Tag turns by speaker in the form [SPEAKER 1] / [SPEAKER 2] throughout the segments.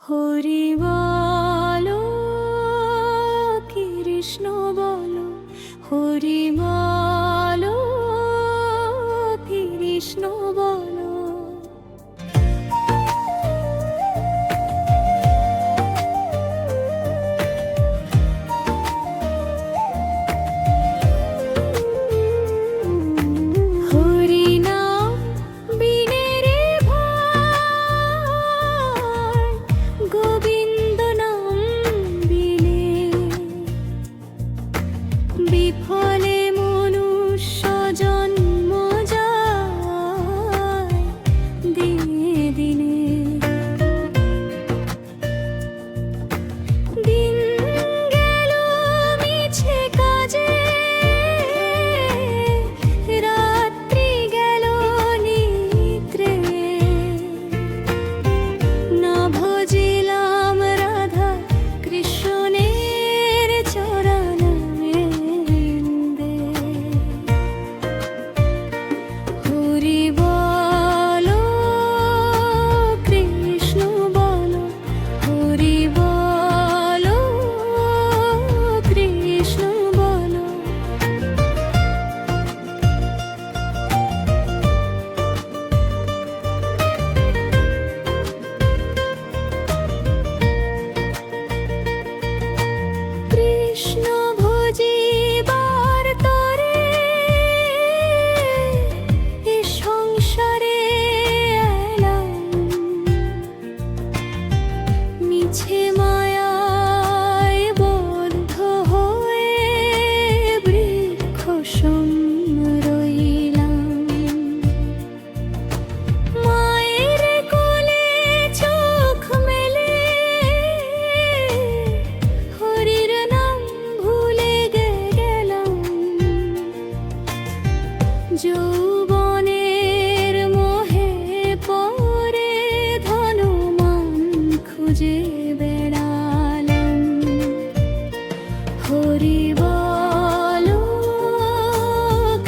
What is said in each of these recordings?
[SPEAKER 1] হরি বলো কৃষ্ণ বলো, হরি বলো কৃষ্ণ বলো। হরি নাম বিনে রে ভাই, গোবিন্দ নাম বিনে বিফলে মনুষ্য জন্ম যায় দিনে দিনে। দিন গেল মিছে কাজে, রাত্রি গেল নিদ্রে, না ভজিলাম রাধা কৃষ্ণের চরণারবিন্দে। হরি বলো কৃষ্ণ বলো, হরি বলো কৃষ্ণ বলো। কৃষ্ণ ভজিবার তরে এ সংসারে এলাম, মিছে মায়ায় বদ্ধ হয়ে বৃক্ষ সম রইলাম। মায়ের কোলে চোখ মেলে হরির নাম ভুলে গেলাম। যৌবনের মোহে পড়ে ধনমান খুঁজে বেড়ালাম। হরি বলো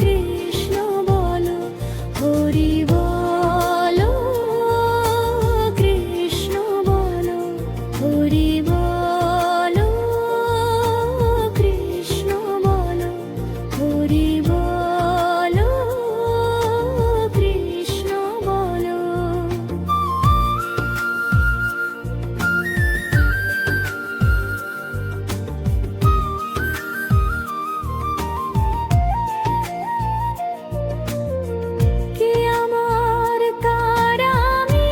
[SPEAKER 1] কৃষ্ণ বলো, হরি বলো কৃষ্ণ বলো, হরি বলো কৃষ্ণ বলো, হরি বলো কৃষ্ণ বলো। কে আমার কার আমি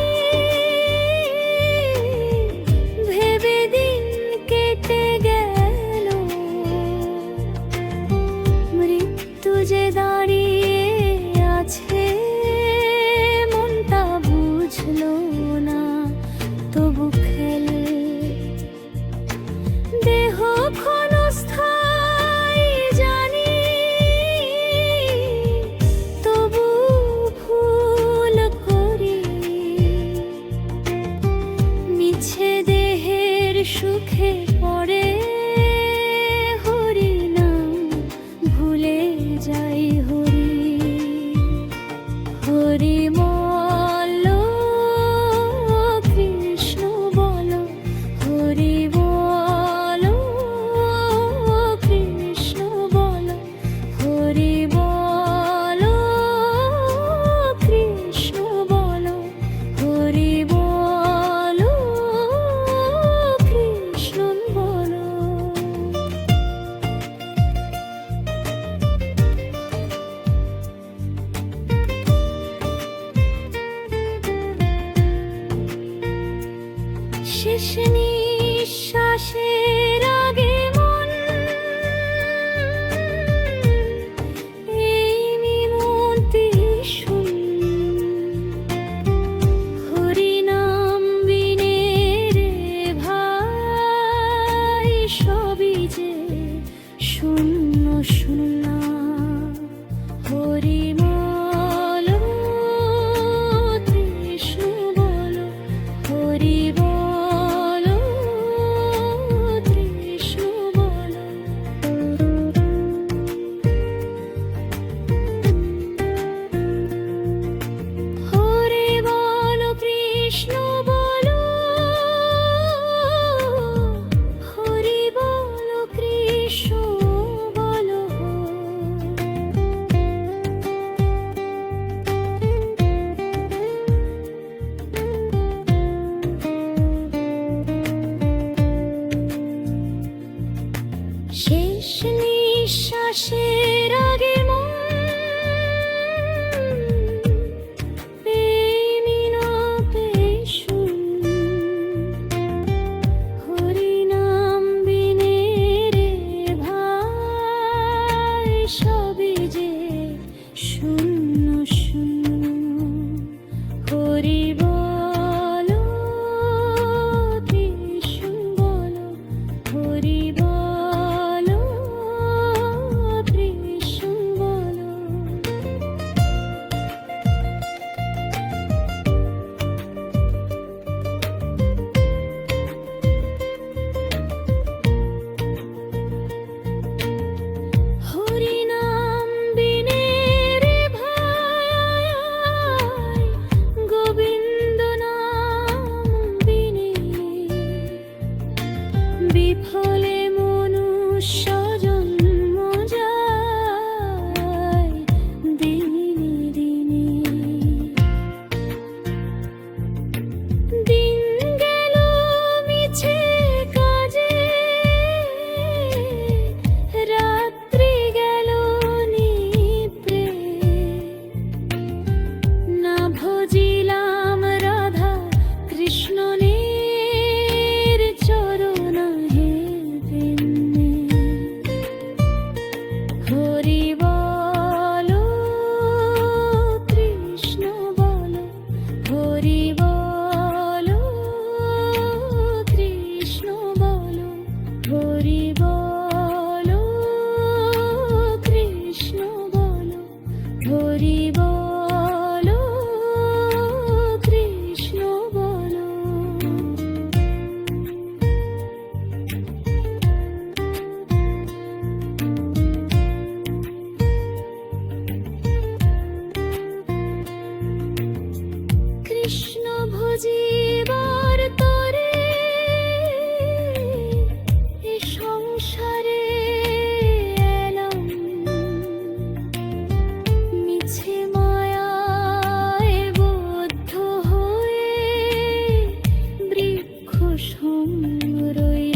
[SPEAKER 1] ভেবে দিন কেটে গেল, মৃত্যু যে দাঁড়িয়ে আছে মনটা বুঝলো না তবু খেল। দেহ ক্ষণস্থায়ী জানি, তবু ভুল করি। মিছে দেহের সুখে পড়ে হরি নাম ভুলে যাই হরি। হরি বলো কৃষ্ণ বলো, হরি বলো কৃষ্ণ বলো, হরি বলো কৃষ্ণ বলো, হরি বলো কৃষ্ণ বলো। শেষ নিঃশ্বাসের আগে মন এই মিনতি শুন। হরি নাম বিনে রে ভাই, সবই যে শূন্য শূন্য। হরি বলো কৃষ্ণ বলো, হরি বলো কৃষ্ণ সঙ্গ রইল